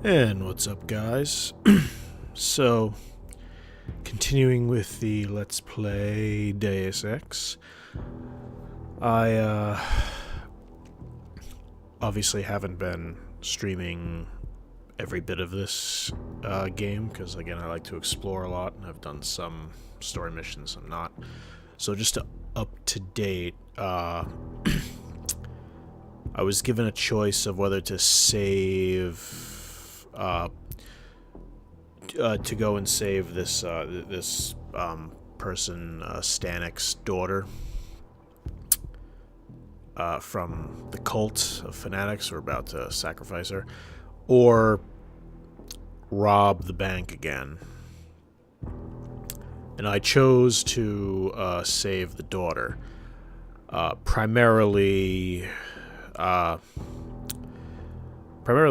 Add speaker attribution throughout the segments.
Speaker 1: And what's up, guys? So, continuing with the Let's Play Deus Ex, I obviously haven't been streaming every bit of this game, because again, I like to explore a lot, and I've done some story missions, some not. So just to up to date, I was given a choice of whether to save, to go and save this person, Stanic's daughter, from the cult of fanatics who are about to sacrifice her, or rob the bank again. And I chose to save the daughter, primarily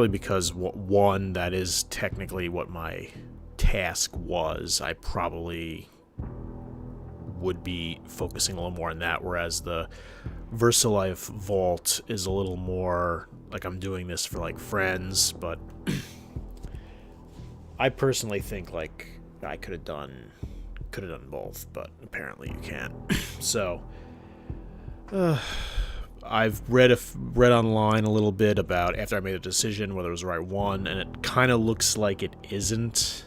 Speaker 1: because, one, that is technically what my task was. I probably would be focusing a little more on that, whereas the VersaLife Vault is a little more like I'm doing this for like friends, but I personally think like I could have done both, but apparently you can't. So I've read online a little bit about, after I made a decision, whether it was the right one, and it kind of looks like it isn't.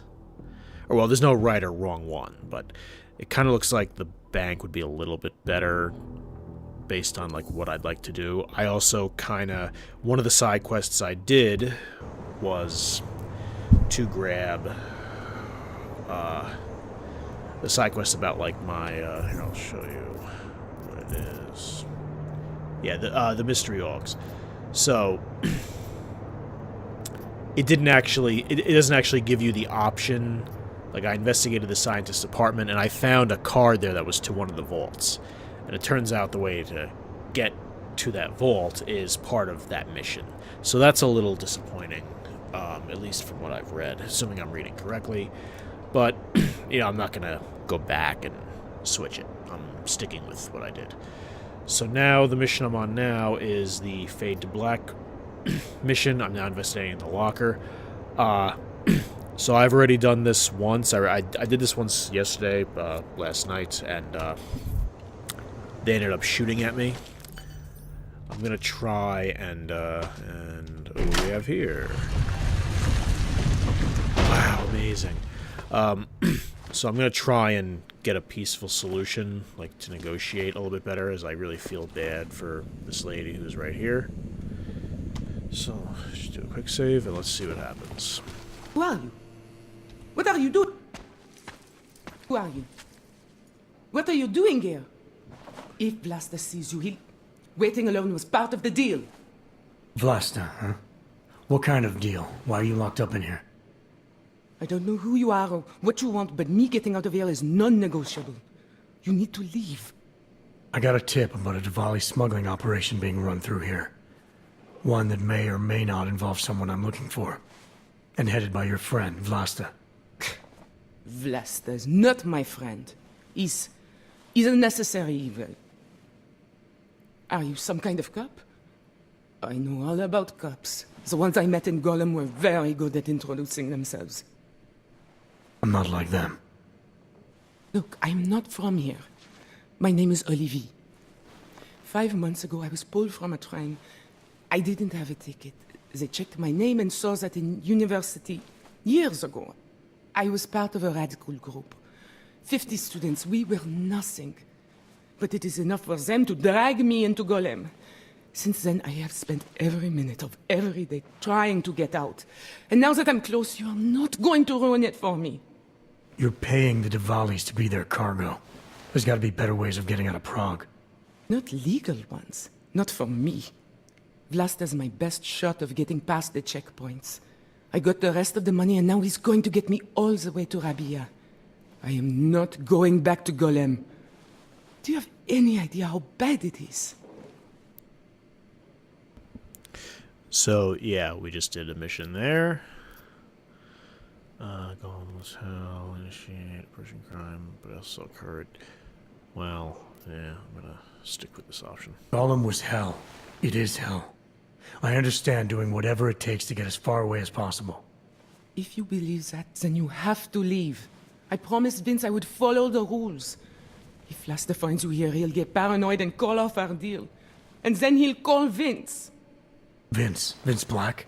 Speaker 1: Or, well, there's no right or wrong one, but it kind of looks like the bank would be a little bit better based on like what I'd like to do. I also one of the side quests I did was to grab the side quest about like my here, I'll show you what it is. Yeah, the mystery augs. So it doesn't actually give you the option. Like, I investigated the scientist's apartment, and I found a card there that was to one of the vaults. And it turns out the way to get to that vault is part of that mission. So that's a little disappointing, at least from what I've read, assuming I'm reading correctly. But, I'm not going to go back and switch it. I'm sticking with what I did. So now, the mission I'm on now is the Fade to Black mission. I'm now investigating the locker. So I've already done this once. I did this once yesterday, last night, and they ended up shooting at me. I'm gonna try and what do we have here? Wow, amazing. So I'm gonna try and get a peaceful solution, like to negotiate a little bit better, as I really feel bad for this lady who's right here. So just do a quick save and let's see what happens.
Speaker 2: Who are you? What are you doing? Who are you? What are you doing here? If Vlasta sees you, waiting alone was part of the deal.
Speaker 3: Vlasta, huh? What kind of deal? Why are you locked up in here?
Speaker 2: I don't know who you are or what you want, but me getting out of here is non-negotiable. You need to leave.
Speaker 3: I got a tip about a Diwali smuggling operation being run through here. One that may or may not involve someone I'm looking for. And headed by your friend, Vlasta.
Speaker 2: Vlasta is not my friend. He's a necessary evil. Are you some kind of cop? I know all about cops. The ones I met in Golem were very good at introducing themselves.
Speaker 3: I'm not like them.
Speaker 2: Look, I'm not from here. My name is Olivier. 5 months ago, I was pulled from a train. I didn't have a ticket. They checked my name and saw that in university years ago. I was part of a radical group. 50 students, we were nothing. But it is enough for them to drag me into Golem. Since then, I have spent every minute of every day trying to get out. And now that I'm close, you are not going to ruin it for me.
Speaker 3: You're paying the Diwalis to be their cargo. There's got to be better ways of getting out of Prague.
Speaker 2: Not legal ones. Not for me. Vlasta's my best shot of getting past the checkpoints. I got the rest of the money and now he's going to get me all the way to Rabia. I am not going back to Golem. Do you have any idea how bad it is?
Speaker 1: So, yeah, we just did a mission there. Golem was hell, initiate Persian crime, but also occurred. Well, yeah, I'm gonna stick with this option.
Speaker 3: Golem was hell. It is hell. I understand doing whatever it takes to get as far away as possible.
Speaker 2: If you believe that, then you have to leave. I promised Vince I would follow the rules. If Laster finds you here, he'll get paranoid and call off our deal. And then he'll call Vince.
Speaker 3: Vince Black?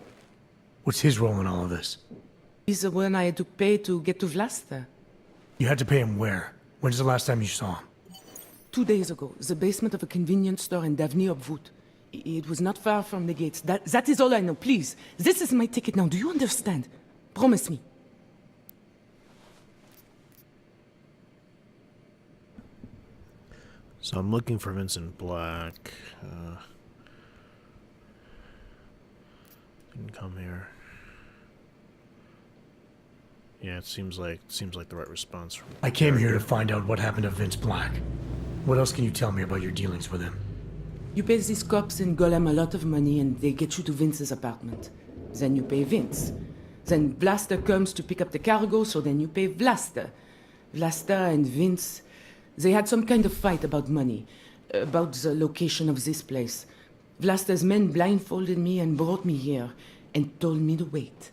Speaker 3: What's his role in all of this?
Speaker 2: He's the one I had to pay to get to Vlasta.
Speaker 3: You had to pay him where? When's the last time you saw him?
Speaker 2: 2 days ago, the basement of a convenience store in Davny Obwood. It was not far from the gates. That is all I know. Please, this is my ticket now. Do you understand? Promise me.
Speaker 1: So I'm looking for Vincent Black. Didn't come here. Yeah, it seems like the right response from.
Speaker 3: I came here to find out what happened to Vince Black. What else can you tell me about your dealings with him?
Speaker 2: You pay these cops in Golem a lot of money and they get you to Vince's apartment. Then you pay Vince. Then Vlasta comes to pick up the cargo, so then you pay Vlasta. Vlasta and Vince, they had some kind of fight about money, about the location of this place. Vlasta's men blindfolded me and brought me here and told me to wait.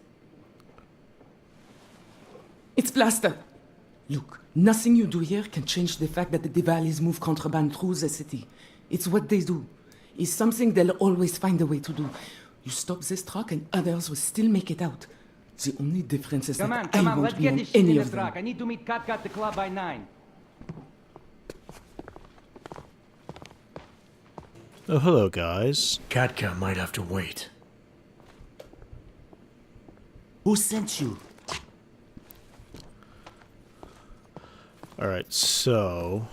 Speaker 2: It's Vlasta. Look, nothing you do here can change the fact that the Diwalis move contraband through the city. It's what they do. It's something they'll always find a way to do. You stop this truck and others will still make it out. The only difference is that I won't
Speaker 4: let's
Speaker 2: be
Speaker 4: get
Speaker 2: on
Speaker 4: this shit
Speaker 2: any
Speaker 4: in the
Speaker 2: of them.
Speaker 4: truck. I need to meet Kat at the club by 9.
Speaker 1: Oh, hello, guys.
Speaker 3: Katka might have to wait.
Speaker 4: Who sent you?
Speaker 1: Alright, so...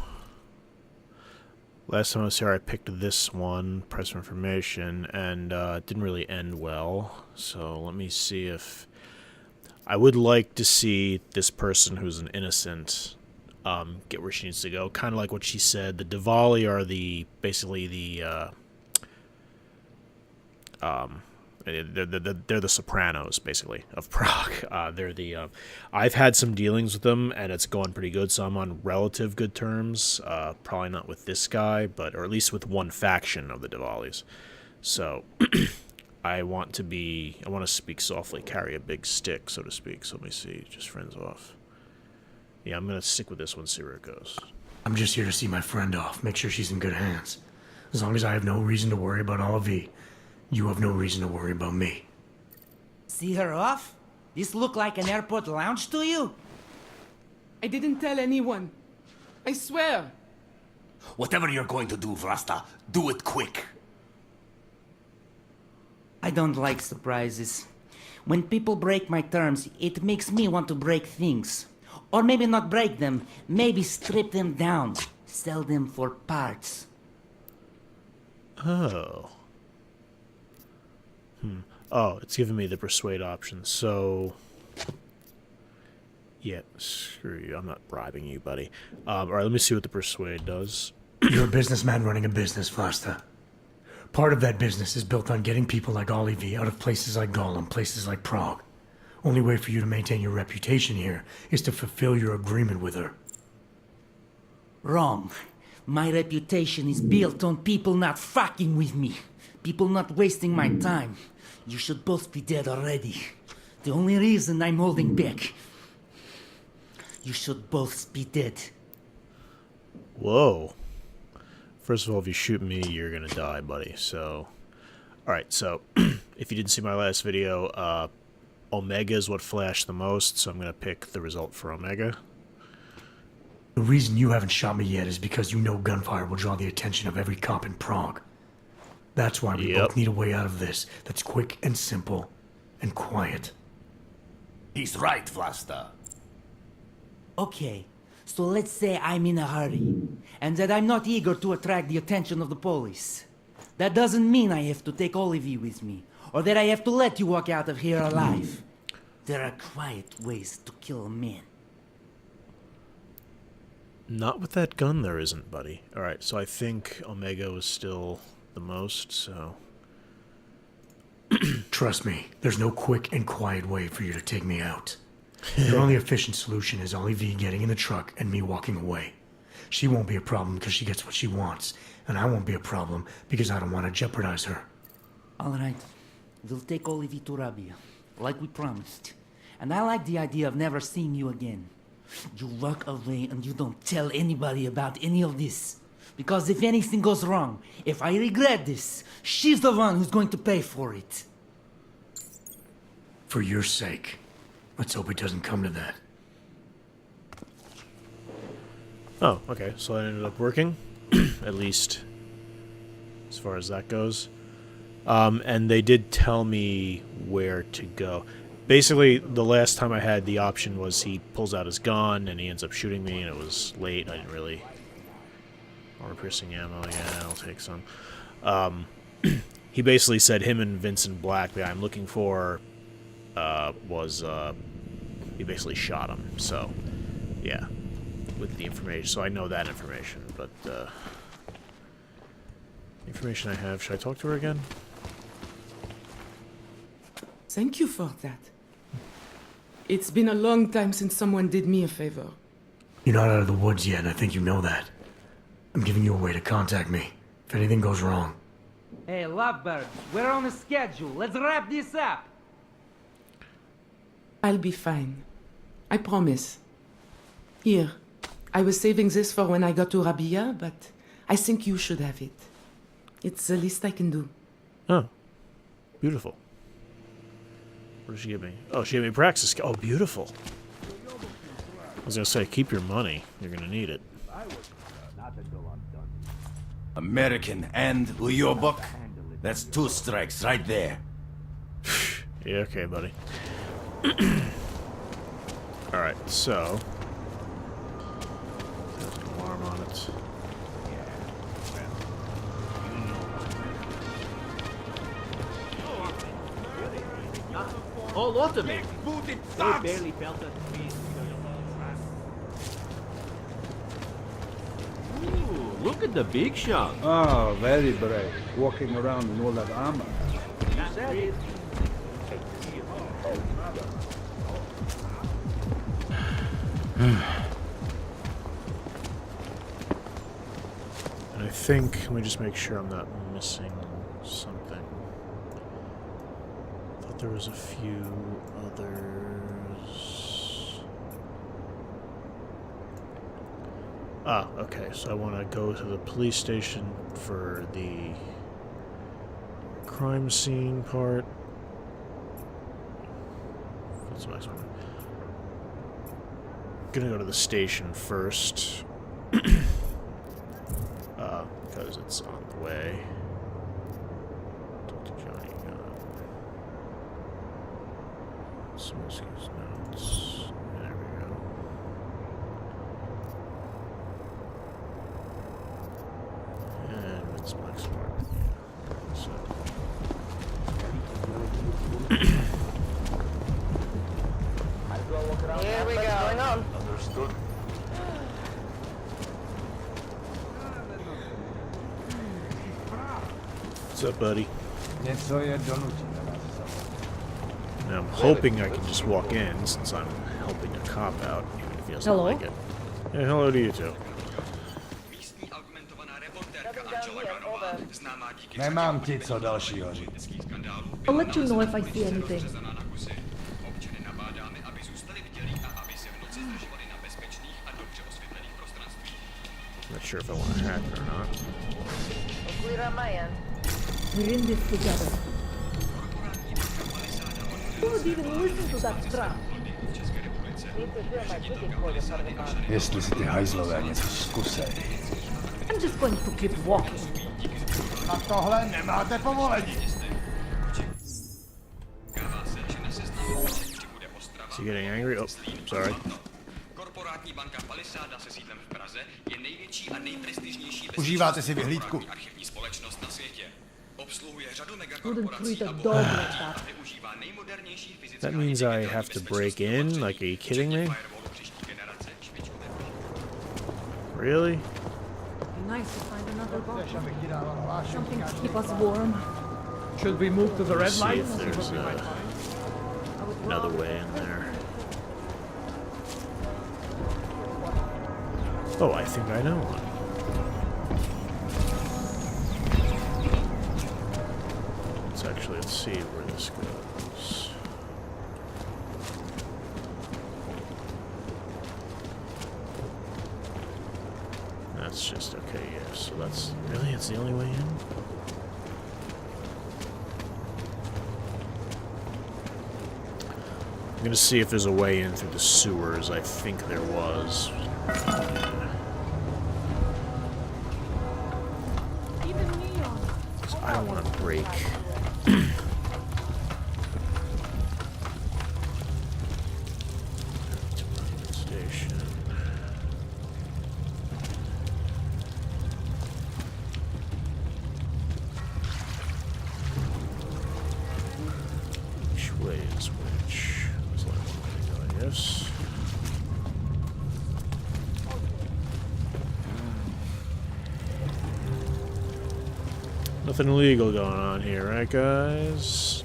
Speaker 1: Last time I was here, I picked this one, press for information, and it didn't really end well. So let me see if... I would like to see this person who's an innocent get where she needs to go. Kind of like what she said. The Diwali are basically the... They're the Sopranos, basically, of Prague. They're the. I've had some dealings with them, and it's going pretty good. So I'm on relative good terms. Probably not with this guy, or at least with one faction of the Diwalis. So I want to speak softly, carry a big stick, so to speak. So let me see, just friends off. Yeah, I'm gonna stick with this one, see where it goes.
Speaker 3: I'm just here to see my friend off, make sure she's in good hands. As long as I have no reason to worry about Olivier, you have no reason to worry about me.
Speaker 4: See her off? This look like an airport lounge to you?
Speaker 2: I didn't tell anyone. I swear.
Speaker 5: Whatever you're going to do, Vlasta, do it quick.
Speaker 4: I don't like surprises. When people break my terms, it makes me want to break things. Or maybe not break them, maybe strip them down, sell them for parts.
Speaker 1: Oh. Oh, it's giving me the persuade option, so... Yeah, screw you. I'm not bribing you, buddy. Alright, let me see what the persuade does.
Speaker 3: You're a businessman running a business, Vlasta. Part of that business is built on getting people like Olivier out of places like Golem, places like Prague. Only way for you to maintain your reputation here is to fulfill your agreement with her.
Speaker 4: Wrong. My reputation is built on people not fucking with me. People not wasting my time. You should both be dead already. The only reason I'm holding back. You should both be dead.
Speaker 1: Whoa. First of all, if you shoot me, you're gonna die, buddy, so... Alright, so, if you didn't see my last video, Omega is what flashed the most, so I'm gonna pick the result for Omega.
Speaker 3: The reason you haven't shot me yet is because you know gunfire will draw the attention of every cop in Prague. That's why we both need a way out of this that's quick and simple and quiet.
Speaker 5: He's right, Vlasta.
Speaker 4: Okay, so let's say I'm in a hurry, and that I'm not eager to attract the attention of the police. That doesn't mean I have to take Olivier with me, or that I have to let you walk out of here alive. There are quiet ways to kill a man.
Speaker 1: Not with that gun there isn't, buddy. Alright, so I think Omega was still the most, so...
Speaker 3: Trust me, there's no quick and quiet way for you to take me out. Your only efficient solution is Olivier getting in the truck and me walking away. She won't be a problem because she gets what she wants, and I won't be a problem because I don't want to jeopardize her.
Speaker 4: All right. We'll take Olivier to Rabia, like we promised. And I like the idea of never seeing you again. You walk away and you don't tell anybody about any of this. Because if anything goes wrong, if I regret this, she's the one who's going to pay for it.
Speaker 3: For your sake. Let's hope it doesn't come to that.
Speaker 1: Oh, okay. So that ended up working, at least as far as that goes. And they did tell me where to go. Basically, the last time I had the option was he pulls out his gun and he ends up shooting me, and it was late. I didn't really... Armor-piercing ammo, yeah, I'll take some. He basically said him and Vincent Black, the guy I'm looking for, he basically shot him. So, yeah, with the information. So I know that information, but the information I have, should I talk to her again?
Speaker 2: Thank you for that. It's been a long time since someone did me a favor.
Speaker 3: You're not out of the woods yet, and I think you know that. I'm giving you a way to contact me if anything goes wrong.
Speaker 4: Hey, lovebirds, we're on a schedule. Let's wrap this up.
Speaker 2: I'll be fine. I promise. Here, I was saving this for when I got to Rabia, but I think you should have it. It's the least I can do.
Speaker 1: Oh, beautiful. What did she give me? Oh, she gave me praxis. Oh, beautiful. I was gonna say, keep your money. You're gonna need it.
Speaker 5: American and your book. That's 2 strikes right there.
Speaker 1: Yeah, okay, buddy. Alright, so... There's an alarm on it.
Speaker 6: Hold on to me. They barely felt it. Ooh, look at the big shot.
Speaker 7: Oh, very brave. Walking around in all that armor.
Speaker 1: And I think, let me just make sure I'm not missing something. I thought there was a few others. Ah, okay, so I want to go to the police station for the crime scene part. That's the next one. Gonna go to the station first. Because it's on the way. Talk to Johnny. Smoskey's notes. There we go. And Vince Black's part. Yeah. So.
Speaker 8: Here we go. What's going on?
Speaker 5: Understood.
Speaker 1: What's up, buddy?
Speaker 7: Něco je donutit.
Speaker 1: And I'm hoping I can just walk in since I'm helping a cop out, even if he doesn't like it. Yeah, hello to you too.
Speaker 7: Nemám ti co dalšího říct.
Speaker 8: I'll let you know if I see anything.
Speaker 1: Not sure if I want to hack it or not.
Speaker 8: Clear on my end. We're in this together. Who would even listen to that crap? Need to hear my bidding for you, Ferdinand.
Speaker 7: Jestli si ty hajzlové něco zkusej.
Speaker 8: I'm just going to keep walking.
Speaker 7: Na tohle nemáte povolení.
Speaker 1: Is he getting angry? Oh, sorry.
Speaker 9: Korporátní banka Palisáda se sídlem v Praze je největší a nejprestižnější
Speaker 7: Užíváte si vyhlídku?
Speaker 9: archivní společnost na světě. Obsluhuje řadu
Speaker 8: Wouldn't
Speaker 9: megakorporací
Speaker 8: treat
Speaker 9: a
Speaker 8: a dog
Speaker 9: bohatství
Speaker 8: like
Speaker 9: a
Speaker 8: that.
Speaker 9: využívá nejmodernější fyzické
Speaker 1: That means I have to break in? Like, are you kidding me? Really?
Speaker 8: Be nice to find another box. Something to keep us warm.
Speaker 6: Should we move to the red
Speaker 1: Let's see
Speaker 6: light?
Speaker 1: if there's another way in there. Oh, I think I know one. Inside Let's see where this goes. That's just okay, yeah. So that's really, it's the only way in? I'm gonna see if there's a way in through the sewers. I think there was. I don't want to break. Station. Which way is which? There's only one way to go, I guess. Nothing illegal going on here, right, guys?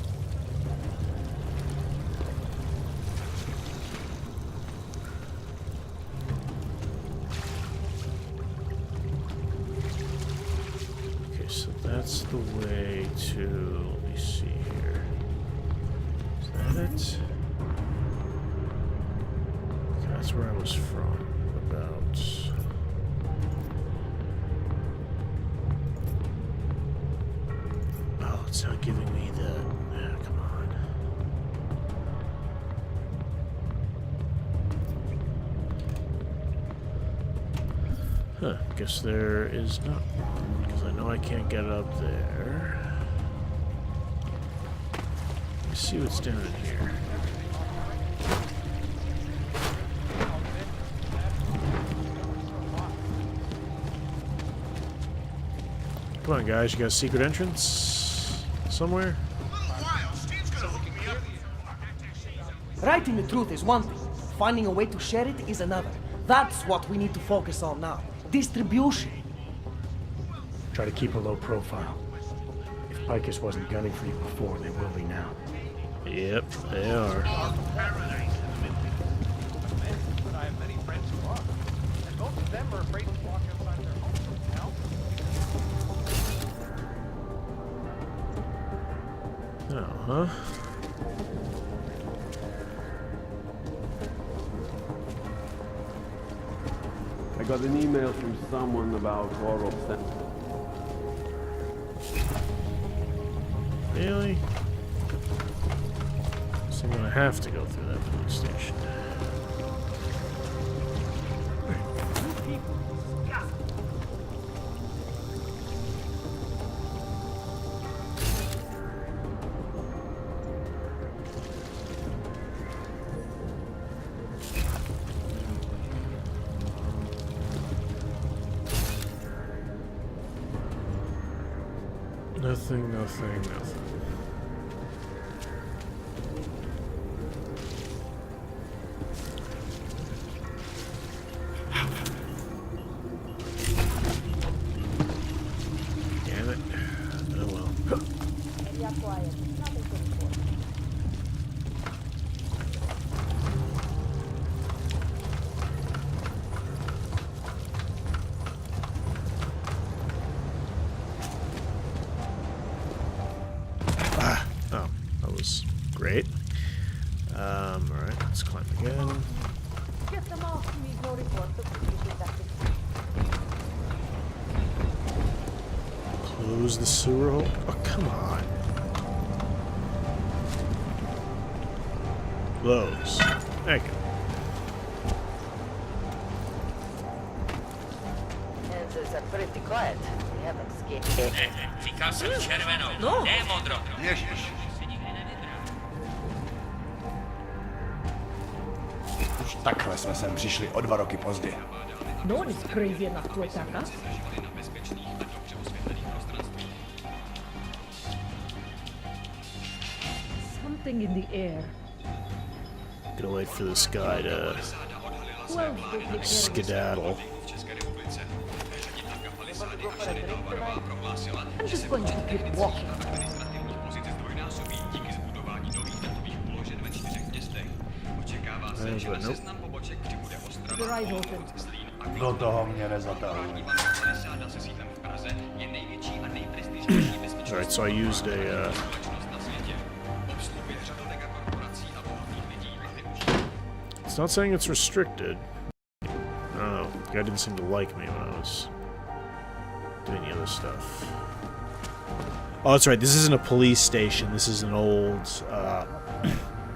Speaker 1: Okay, so that's the way to. Let me see here. Is that it? Okay, that's where I was from. What about? It's not giving me the... come on. Huh, guess there is not one, because I know I can't get up there. Let me see what's down in here. Come on, guys, you got a secret entrance? Somewhere?
Speaker 8: Writing the truth is one thing. Finding a way to share it is another. That's what we need to focus on now. Distribution.
Speaker 3: Try to keep a low profile. If Picus wasn't gunning for you before, they will be now.
Speaker 1: Yep, they are. Oh, huh?
Speaker 6: I got an email from someone about oral sex.
Speaker 1: Really? So I'm gonna have to go through that police station. Nothing, nothing, nothing. Damn it. Oh well.
Speaker 8: Area quiet. Nothing to report.
Speaker 1: Oh, that was great. Alright, let's climb again.
Speaker 8: Get them off me, no report.
Speaker 1: Close the sewer hole. Oh, come on. Close. Thank you.
Speaker 8: It's pretty quiet. We haven't escaped.
Speaker 9: Fikasem červenou,
Speaker 8: No.
Speaker 9: ne modrou.
Speaker 5: Ježiš. Už takhle jsme sem přišli o 2 roky později.
Speaker 8: No one is crazy enough to attack us. Something in the air.
Speaker 1: Gonna wait for this guy to skedaddle.
Speaker 8: I'm just going to keep walking.
Speaker 1: Nope.
Speaker 8: Your eyes open.
Speaker 5: Do toho mě nezatahuj.
Speaker 1: Alright, so I used a It's not saying it's restricted. I don't know. The guy didn't seem to like me when I was doing the other stuff. Oh, that's right. This isn't a police station. This is an old,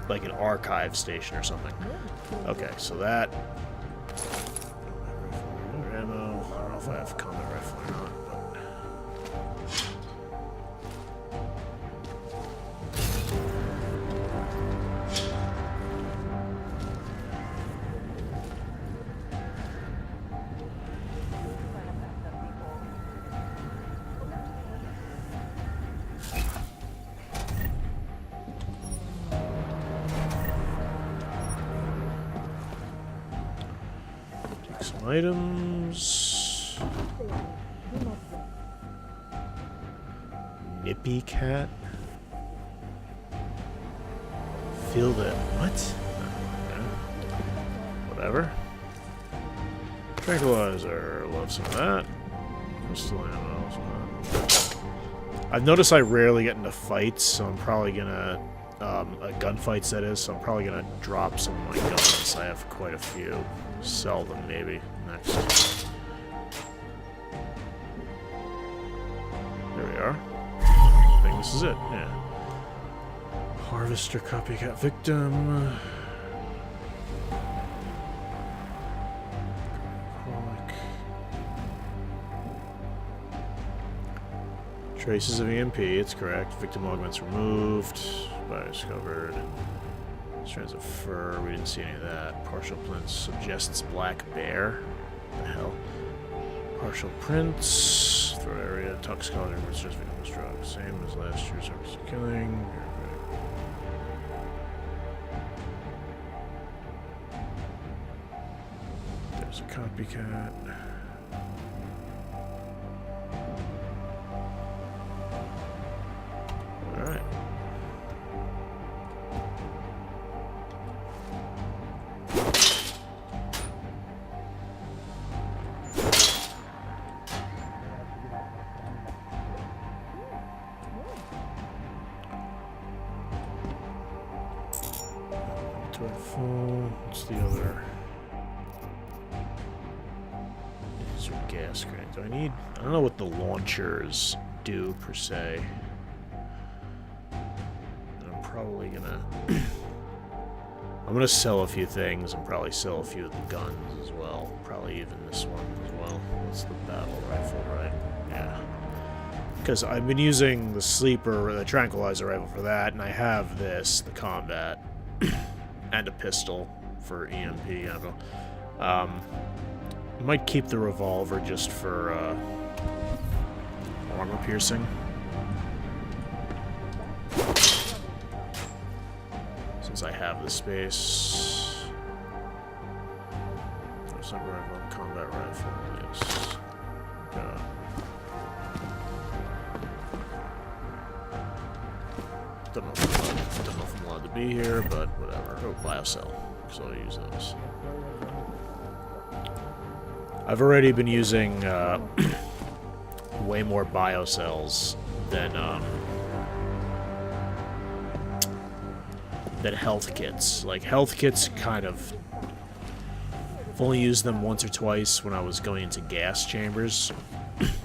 Speaker 1: like an archive station or something. Okay, so that... ammo. I don't know if I have a combat rifle or not, but... some items. Nippy cat. Feel the what? Okay. Whatever. Tranquilizer. Love some of that. Pistol ammo. Some of that. I've noticed I rarely get into fights, so I'm probably gonna gunfights that is. So I'm probably gonna drop some of my guns. I have quite a few. Sell them maybe next. There we are. I think this is it, yeah. Harvester copycat victim. Traces of EMP, it's correct. Victim augments removed. Body discovered. Strands of fur, we didn't see any of that. Partial prints suggests black bear. What the hell? Partial prints. Throat area. Toxicology reports just victim's drug. Same as last year's harvester killing. There's a copycat. Alright. What's the other? These are gas grenades. Do I need? I don't know what the launchers do per se. I'm probably gonna. I'm gonna sell a few things and probably sell a few of the guns as well. Probably even this one as well. What's the battle rifle, right? Yeah. Because I've been using the sleeper, the tranquilizer rifle for that, and I have this, the combat. And a pistol for EMP ammo. I might keep the revolver just for armor piercing. Since I have the space. Sniper rifle, combat rifle, yes. Don't know if I'm allowed to be here, but whatever. Oh, biocell, because I'll use those. I've already been using way more biocells than health kits. Like, health kits kind of... I've only used them once or twice when I was going into gas chambers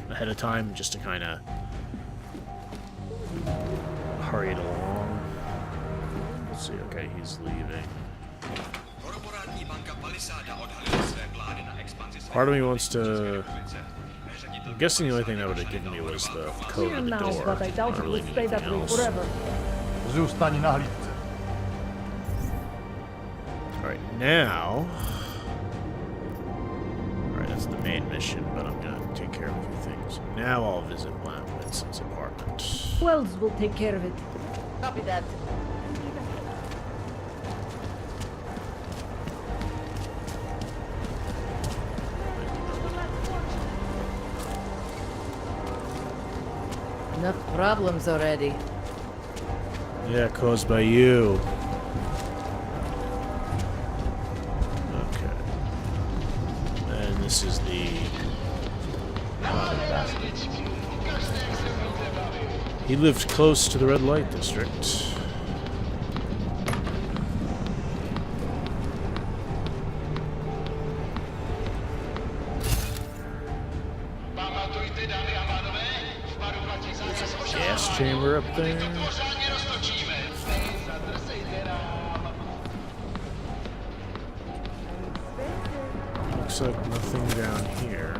Speaker 1: ahead of time, just to kind of hurry it along. Let's see, okay, he's leaving. Part of me wants to... I'm guessing the only thing that would have given me was the code of the door.
Speaker 8: But I doubt it will stay that way forever.
Speaker 1: Alright, now... Alright, that's the main mission, but I'm gonna take care of a few things. Now I'll visit Vincent's apartment.
Speaker 8: Wells will take care of it.
Speaker 10: Copy that. Enough problems already.
Speaker 1: Yeah, caused by you. Okay. And this is the... He lived close to the red light district. chamber up there. Looks like nothing down here.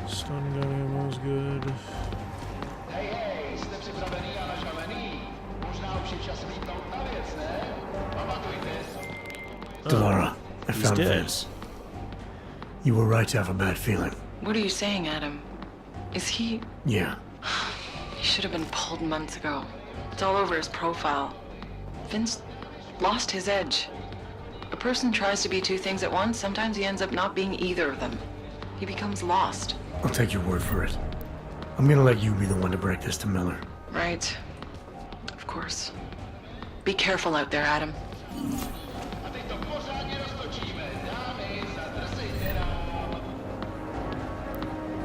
Speaker 1: Stun gun ammo's good.
Speaker 3: Delara, I
Speaker 1: He's
Speaker 3: found
Speaker 1: dead.
Speaker 3: Vince. You were right to have a bad feeling.
Speaker 11: What are you saying, Adam? Is he...
Speaker 3: Yeah.
Speaker 11: He should have been pulled months ago. It's all over his profile. Vince lost his edge. A person tries to be two things at once, sometimes he ends up not being either of them. He becomes lost.
Speaker 3: I'll take your word for it. I'm gonna let you be the one to break this to Miller.
Speaker 11: Right. Of course. Be careful out there, Adam.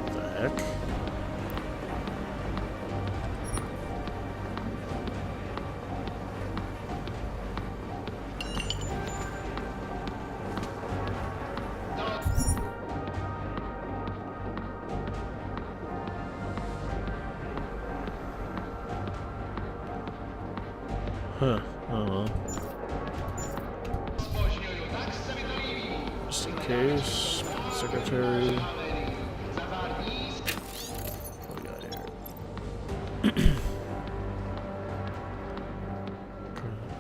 Speaker 1: What the heck? Huh. Oh well. Just in case. Secretary. What we got here?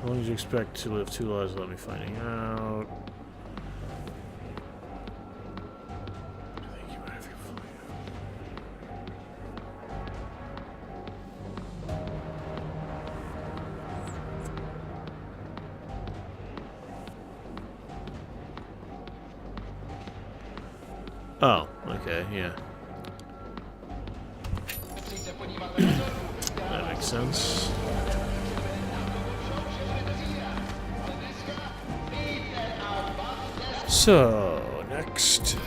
Speaker 1: How long do you expect to live 2 lives without me finding out? I think you might have your flight. Oh, okay, yeah. That makes sense. So, next.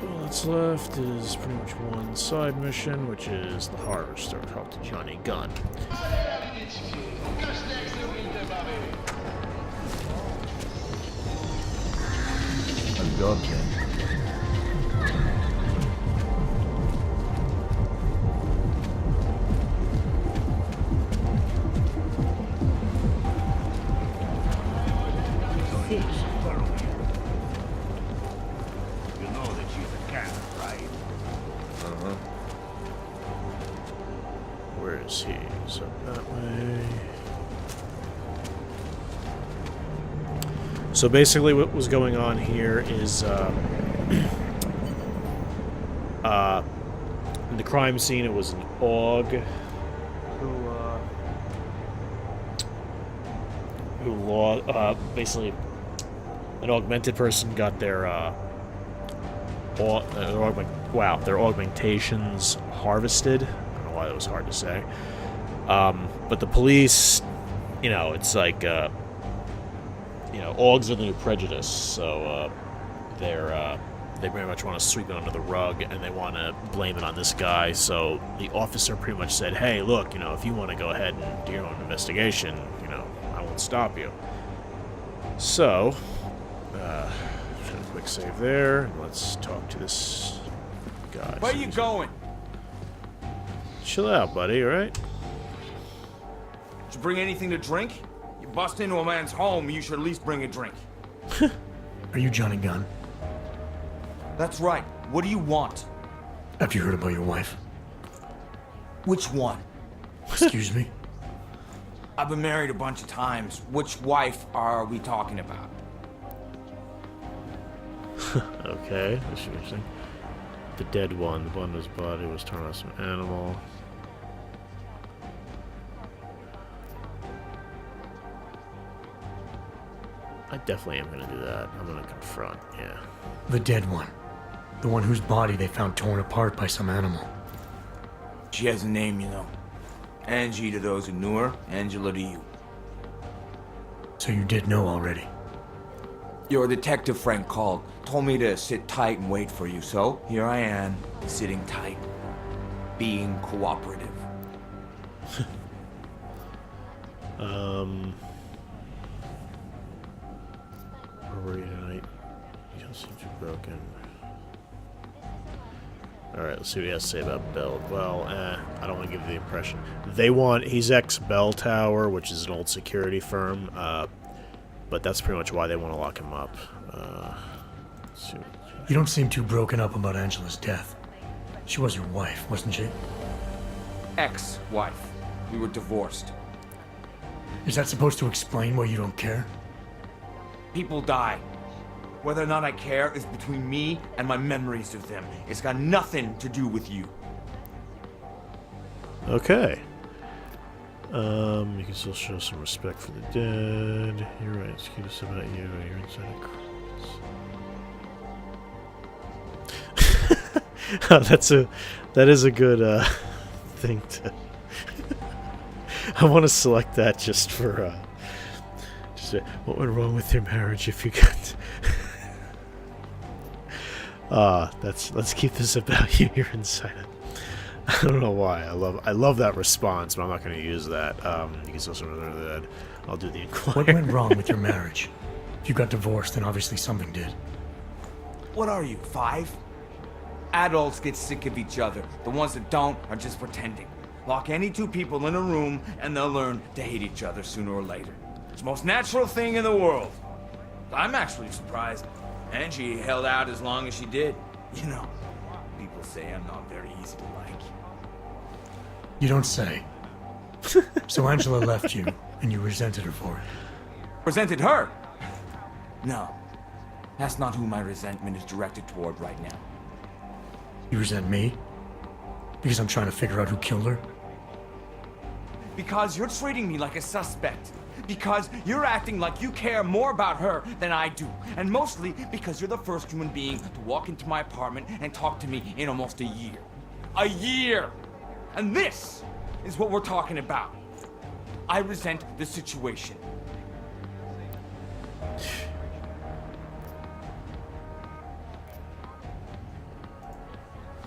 Speaker 1: All that's left is pretty much one side mission, which is the Harvester. Talk to Johnny Gunn.
Speaker 5: Okay.
Speaker 7: You know that she's a cat, right?
Speaker 5: Uh-huh.
Speaker 1: Where is he? He's up that way. So basically what was going on here is in the crime scene it was an Aug basically an augmented person got their their augmentations harvested. I don't know why that was hard to say. But the police, it's like Augs are the new prejudice, so they very much want to sweep it under the rug, and they want to blame it on this guy. So the officer pretty much said, "Hey, look, if you want to go ahead and do your own investigation, I won't stop you." So, just a quick save there, and let's talk to this guy.
Speaker 12: Where you going?
Speaker 1: Chill out, buddy. All right.
Speaker 12: Did you bring anything to drink? You bust into a man's home, you should at least bring a drink.
Speaker 3: Are you Johnny Gunn?
Speaker 12: That's right. What do you want?
Speaker 3: Have you heard about your wife?
Speaker 12: Which one?
Speaker 3: Excuse me?
Speaker 12: I've been married a bunch of times. Which wife are we talking about?
Speaker 1: Okay, that's interesting. The dead one, the one whose body was torn by some animal. I definitely am gonna do that. I'm gonna confront, yeah.
Speaker 3: The dead one. The one whose body they found torn apart by some animal.
Speaker 12: She has a name, Angie to those who knew her, Angela to you.
Speaker 3: So you did know already?
Speaker 12: Your detective friend called, told me to sit tight and wait for you, so here I am, sitting tight, being cooperative.
Speaker 1: Where were you tonight? You don't seem too broken. Alright, let's see what he has to say about Bell. Well, I don't want to give the impression. He's ex-Bell Tower, which is an old security firm, but that's pretty much why they want to lock him up. Let's see.
Speaker 3: You don't seem too broken up about Angela's death. She was your wife, wasn't she?
Speaker 12: Ex-wife. We were divorced.
Speaker 3: Is that supposed to explain why you don't care?
Speaker 12: People die. Whether or not I care is between me and my memories of them. It's got nothing to do with you.
Speaker 1: Okay. You can still show some respect for the dead. You're right. It's curious about you. You're inside a cross. That is a good thing to. I want to select that just for. What went wrong with your marriage if you got? Let's keep this about you. You're inside it. I don't know why. I love that response, but I'm not going to use that. You can still remember that. I'll do the inquiry.
Speaker 3: What went wrong with your marriage? If you got divorced, then obviously something did.
Speaker 12: What are you, 5? Adults get sick of each other. The ones that don't are just pretending. Lock any 2 people in a room, and they'll learn to hate each other sooner or later. It's the most natural thing in the world. I'm actually surprised Angie held out as long as she did. You know, people say I'm not very easy to like.
Speaker 3: You don't say. So Angela left you, and you resented her for it.
Speaker 12: Resented her? No. That's not who my resentment is directed toward right now.
Speaker 3: You resent me? Because I'm trying to figure out who killed her?
Speaker 12: Because you're treating me like a suspect. Because you're acting like you care more about her than I do. And mostly because you're the first human being to walk into my apartment and talk to me in almost a year. A year! And this is what we're talking about. I resent the situation.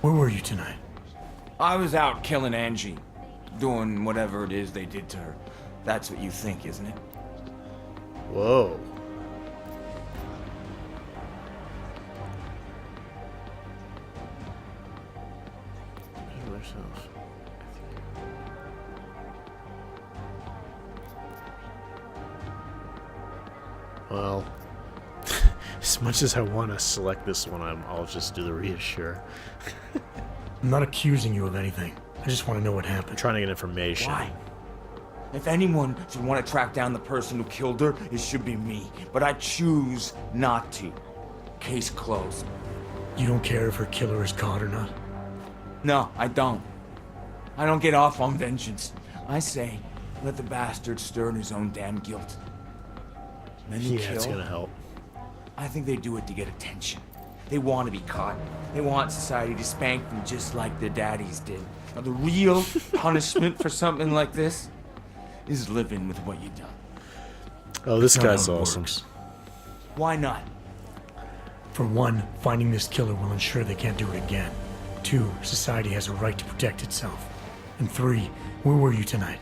Speaker 3: Where were you tonight?
Speaker 12: I was out killing Angie. Doing whatever it is they did to her. That's what you think, isn't it?
Speaker 1: Whoa. Well, as much as I want to select this one, I'll just do the reassure.
Speaker 3: I'm not accusing you of anything. I just want to know what happened.
Speaker 1: I'm trying to get information.
Speaker 12: Why? If anyone should want to track down the person who killed her, it should be me. But I choose not to. Case closed.
Speaker 3: You don't care if her killer is caught or not?
Speaker 12: No, I don't. I don't get off on vengeance. I say, let the bastard stir in his own damn guilt. Then you kill.
Speaker 1: It's gonna help.
Speaker 12: I think they do it to get attention. They want to be caught. They want society to spank them just like their daddies did. Now, the real punishment for something like this is living with what you've done.
Speaker 1: Oh, this guy's awesome.
Speaker 12: Why not?
Speaker 3: For one, finding this killer will ensure they can't do it again. 2, society has a right to protect itself. And 3, where were you tonight?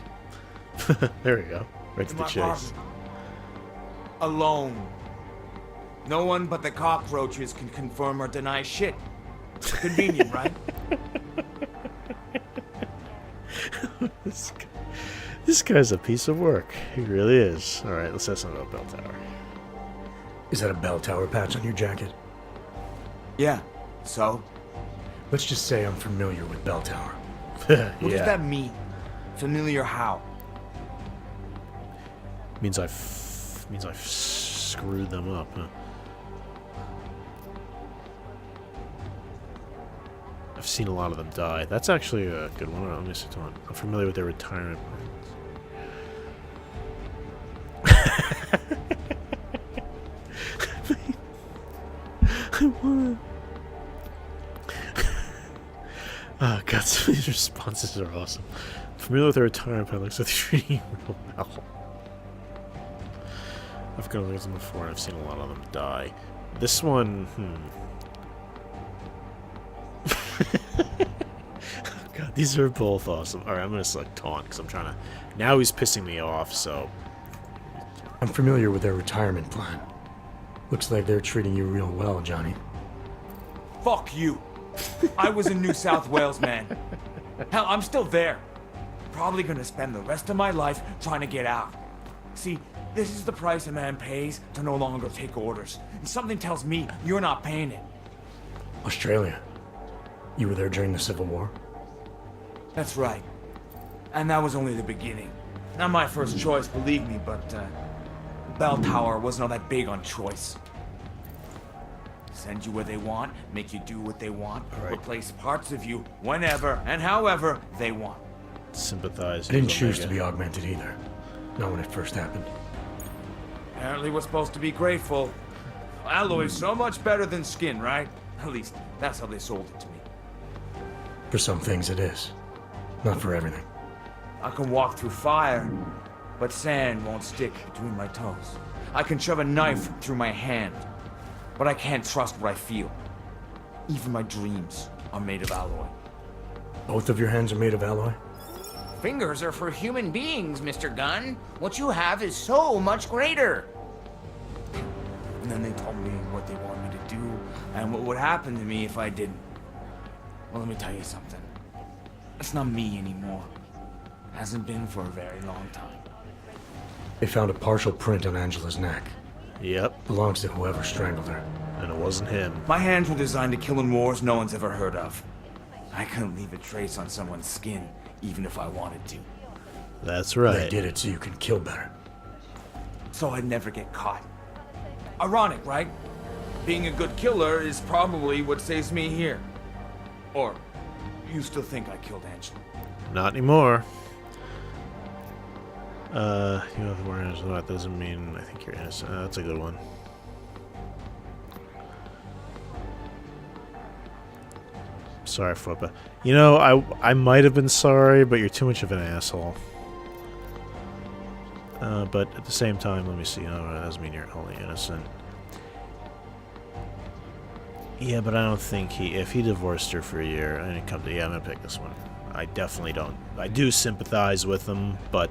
Speaker 1: There we go. Right to the chase.
Speaker 12: Apartment. Alone. No one but the cockroaches can confirm or deny shit. Convenient, right?
Speaker 1: This guy's a piece of work. He really is. Alright, let's have something about Bell Tower.
Speaker 3: Is that a bell tower patch on your jacket?
Speaker 12: Yeah. So?
Speaker 3: Let's just say I'm familiar with Bell Tower.
Speaker 12: What does that mean? Familiar how?
Speaker 1: Means I've screwed them up, huh? I've seen a lot of them die. That's actually a good one. Let me sit on. I'm familiar with their retirement plans. I wanna. Oh god, some of these responses are awesome. I'm familiar with their retirement plan. Looks like they're treating you real well. I've gone against them before and I've seen a lot of them die. This one, God, these are both awesome. Alright, I'm gonna select taunt, because I'm trying to... Now he's pissing me off, so...
Speaker 3: I'm familiar with their retirement plan. Looks like they're treating you real well, Johnny.
Speaker 12: Fuck you. I was in New South Wales, man. Hell, I'm still there. Probably gonna spend the rest of my life trying to get out. See, this is the price a man pays to no longer take orders. And something tells me you're not paying it.
Speaker 3: Australia. You were there during the Civil War?
Speaker 12: That's right. And that was only the beginning. Not my first choice, believe me, but, Bell Tower wasn't all that big on choice. Send you where they want, make you do what they want, replace parts of you whenever and however they want.
Speaker 1: Sympathize.
Speaker 3: I didn't choose to be augmented either. Not when it first happened.
Speaker 12: Apparently we're supposed to be grateful. Alloy's so much better than skin, right? At least, that's how they sold it to me.
Speaker 3: For some things it is. Not for everything.
Speaker 12: I can walk through fire, but sand won't stick between my toes. I can shove a knife through my hand, but I can't trust what I feel. Even my dreams are made of alloy.
Speaker 3: Both of your hands are made of alloy?
Speaker 13: Fingers are for human beings, Mr. Gunn. What you have is so much greater.
Speaker 12: And then they told me what they wanted me to do, and what would happen to me if I didn't. Well, let me tell you something. It's not me anymore. Hasn't been for a very long time.
Speaker 3: They found a partial print on Angela's neck.
Speaker 1: Yep.
Speaker 3: Belongs to whoever strangled her.
Speaker 1: And it wasn't him.
Speaker 12: My hands were designed to kill in wars no one's ever heard of. I couldn't leave a trace on someone's skin, even if I wanted to.
Speaker 1: That's right.
Speaker 3: They did it so you could kill better.
Speaker 12: So I'd never get caught. Ironic, right? Being a good killer is probably what saves me here. Or, you still think I killed Angela?
Speaker 1: Not anymore. You have awareness. That doesn't mean I think you're innocent. That's a good one. Sorry, Flipa. You know, I might have been sorry, but you're too much of an asshole. But at the same time, let me see. No, that doesn't mean you're wholly innocent. Yeah, but I don't think if he divorced her for a year, I didn't come to. Yeah, I'm gonna pick this one. I definitely don't. I do sympathize with him, but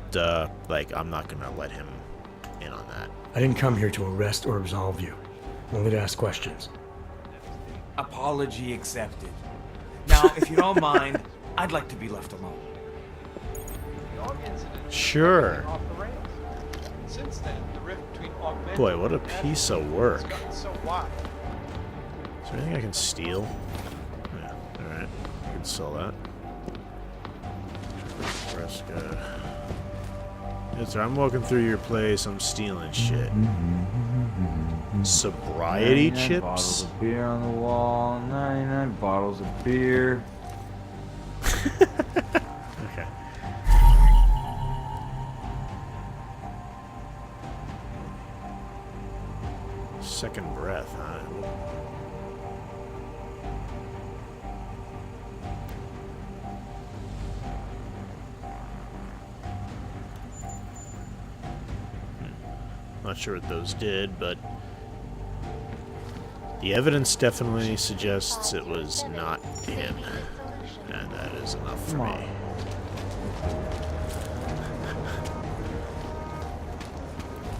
Speaker 1: like I'm not gonna let him in on that.
Speaker 3: I didn't come here to arrest or absolve you. Only to ask questions.
Speaker 12: Apology accepted. Now, if you don't mind, I'd like to be left alone.
Speaker 1: Sure. Boy, what a piece of work. Is there anything I can steal? Yeah, alright. I can sell that. Yes, sir, I'm walking through your place, I'm stealing shit. Sobriety
Speaker 14: 99
Speaker 1: chips?
Speaker 14: Bottles of beer on the wall, 99 bottles of beer.
Speaker 1: Okay. Second breath, huh? Not sure what those did, but the evidence definitely suggests it was not him, and that is enough for me.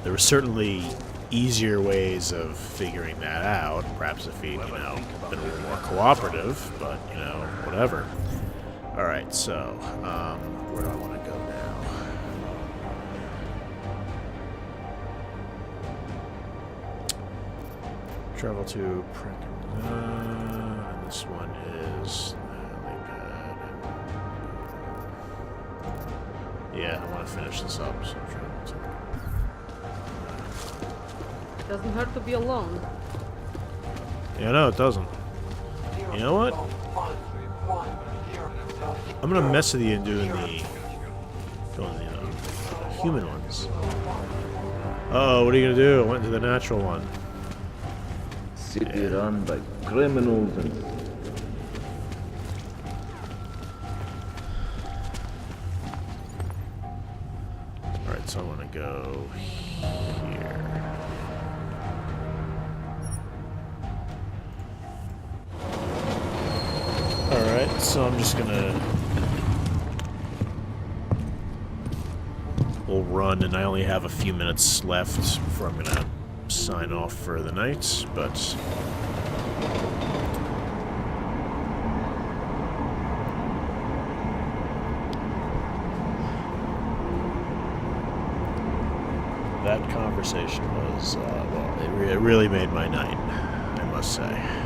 Speaker 1: There were certainly easier ways of figuring that out, perhaps if he'd, been a little more cooperative, but, whatever. Alright, so, where do I want to go now? Travel to Prague. And this one is yeah, I want to finish this up. So I'm trying to.
Speaker 10: It doesn't hurt to be alone.
Speaker 1: Yeah, no, it doesn't. You know what? I'm gonna mess with you and doing the human ones. Uh-oh, what are you gonna do? I went to the natural one.
Speaker 14: City run by criminals and...
Speaker 1: Alright, so I want to go here. Alright, so I'm just gonna we'll run, and I only have a few minutes left before I'm gonna sign off for the night, but that conversation was, well, it really made my night, I must say.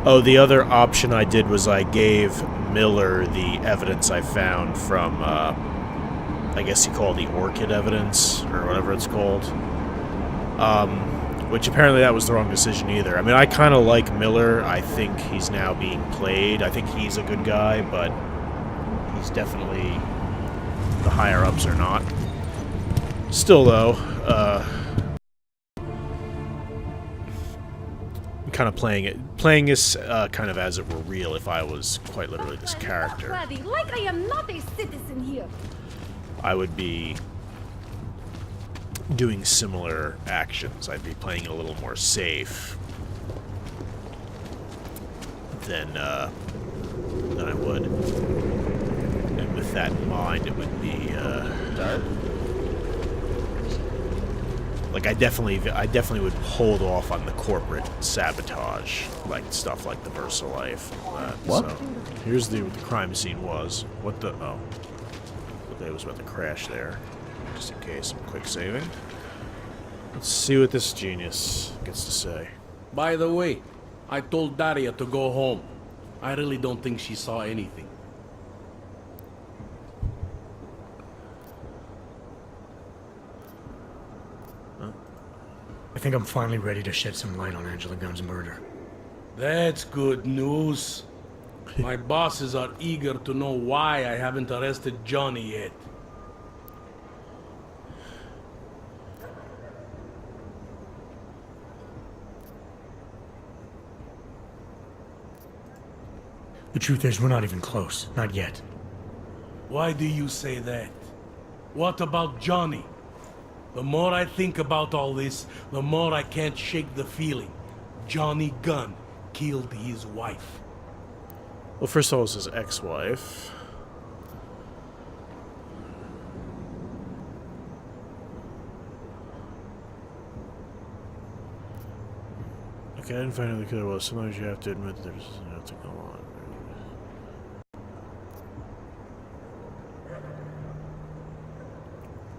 Speaker 1: Oh, the other option I did was I gave Miller the evidence I found from, I guess you call the orchid evidence, or whatever it's called. Which apparently that was the wrong decision either. I mean, I kind of like Miller. I think he's now being played. I think he's a good guy, but he's definitely... the higher-ups are not. Still, though, kind of playing this kind of as it were real if I was quite literally this character.
Speaker 10: Like I am not a citizen here.
Speaker 1: I would be doing similar actions. I'd be playing it a little more safe than I would. And with that in mind, it would be like I definitely would hold off on the corporate sabotage, like stuff like the VersaLife and all that.
Speaker 12: What?
Speaker 1: So, here's what the crime scene was. What the... oh. Okay, it was about to crash there. Just in case, some quick saving. Let's see what this genius gets to say.
Speaker 15: By the way, I told Daria to go home. I really don't think she saw anything.
Speaker 3: I think I'm finally ready to shed some light on Angela Gunn's murder.
Speaker 15: That's good news. My bosses are eager to know why I haven't arrested Johnny yet.
Speaker 3: The truth is, we're not even close. Not yet.
Speaker 15: Why do you say that? What about Johnny? The more I think about all this, the more I can't shake the feeling. Johnny Gunn killed his wife.
Speaker 1: Well, first of all, it's his ex-wife. Okay, I didn't find out who the killer was. Sometimes you have to admit that there's enough to go on.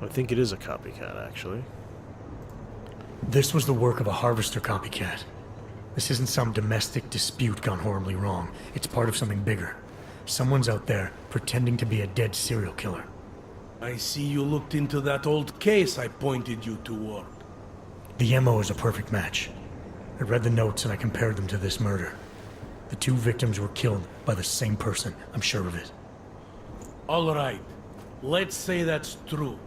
Speaker 1: I think it is a copycat, actually.
Speaker 3: This was the work of a Harvester copycat. This isn't some domestic dispute gone horribly wrong. It's part of something bigger. Someone's out there pretending to be a dead serial killer.
Speaker 15: I see you looked into that old case I pointed you toward.
Speaker 3: The MO is a perfect match. I read the notes and I compared them to this murder. The two victims were killed by the same person, I'm sure of it.
Speaker 15: All right, let's say that's true.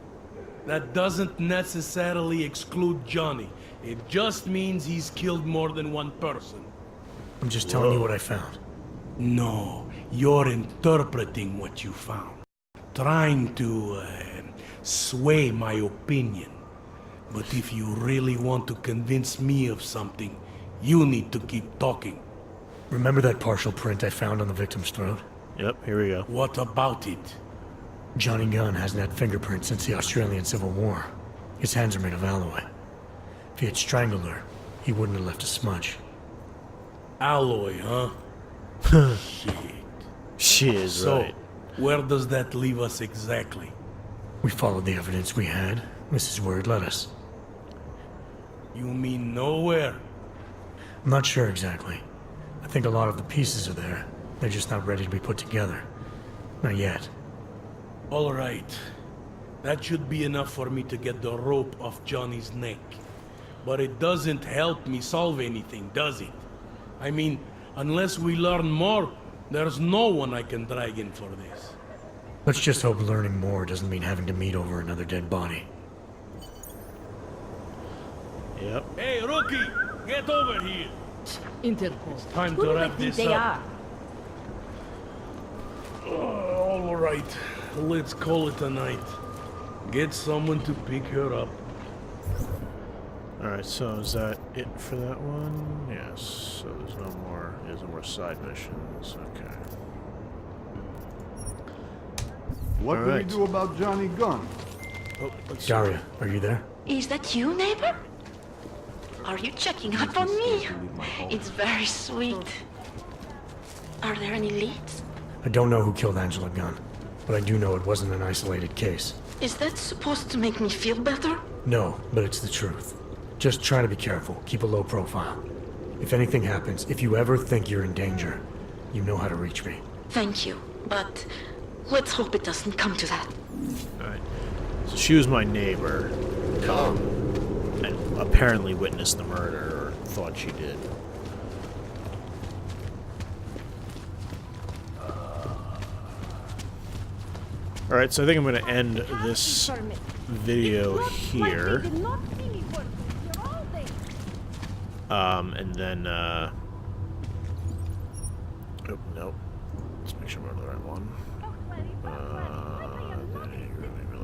Speaker 15: That doesn't necessarily exclude Johnny. It just means he's killed more than one person.
Speaker 3: I'm just telling you what I found.
Speaker 15: No, you're interpreting what you found. Trying to sway my opinion. But if you really want to convince me of something, you need to keep talking.
Speaker 3: Remember that partial print I found on the victim's throat?
Speaker 1: Yep, here we go.
Speaker 15: What about it?
Speaker 3: Johnny Gunn hasn't had fingerprints since the Australian Civil War. His hands are made of alloy. If he had strangled her, he wouldn't have left a smudge.
Speaker 15: Alloy, huh? Shit.
Speaker 1: She is right.
Speaker 15: So, where does that leave us exactly?
Speaker 3: We followed the evidence we had. This is where it led us.
Speaker 15: You mean nowhere?
Speaker 3: I'm not sure exactly. I think a lot of the pieces are there. They're just not ready to be put together. Not yet.
Speaker 15: All right. That should be enough for me to get the rope off Johnny's neck. But it doesn't help me solve anything, does it? I mean, unless we learn more, there's no one I can drag in for this.
Speaker 3: Let's just hope learning more doesn't mean having to meet over another dead body.
Speaker 1: Yep.
Speaker 15: Hey, rookie! Get over here!
Speaker 10: Interpol.
Speaker 15: Time
Speaker 10: Who
Speaker 15: to
Speaker 10: do they
Speaker 15: wrap
Speaker 10: think
Speaker 15: this
Speaker 10: they
Speaker 15: up.
Speaker 10: are?
Speaker 15: All right. Let's call it a night. Get someone to pick her up.
Speaker 1: Alright, so is that it for that one? Yes. So there's no more side missions. Okay.
Speaker 7: What do we
Speaker 1: Alright.
Speaker 7: do about Johnny Gunn?
Speaker 1: Oh, let's see.
Speaker 3: Daria, are you there?
Speaker 11: Is that you, neighbor? Are you checking up on me? It's very sweet. Are there any leads?
Speaker 3: I don't know who killed Angela Gunn, but I do know it wasn't an isolated case.
Speaker 11: Is that supposed to make me feel better?
Speaker 3: No, but it's the truth. Just try to be careful. Keep a low profile. If anything happens, if you ever think you're in danger, you know how to reach me.
Speaker 11: Thank you, but let's hope it doesn't come to that.
Speaker 1: Alright. So she was my neighbor. And apparently witnessed the murder, or thought she did. Alright, so I think I'm going to end this video here. And then, oh, nope. Let's make sure we're on the right one.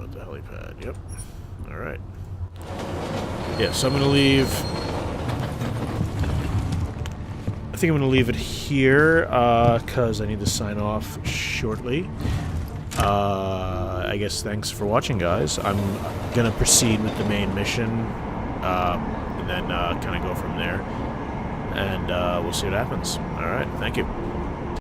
Speaker 1: At the helipad, yep. Alright. Yeah, so I'm going to leave... I think I'm going to leave it here, because I need to sign off shortly. I guess thanks for watching, guys. I'm going to proceed with the main mission, and then kind of go from there. And we'll see what happens. Alright, thank you.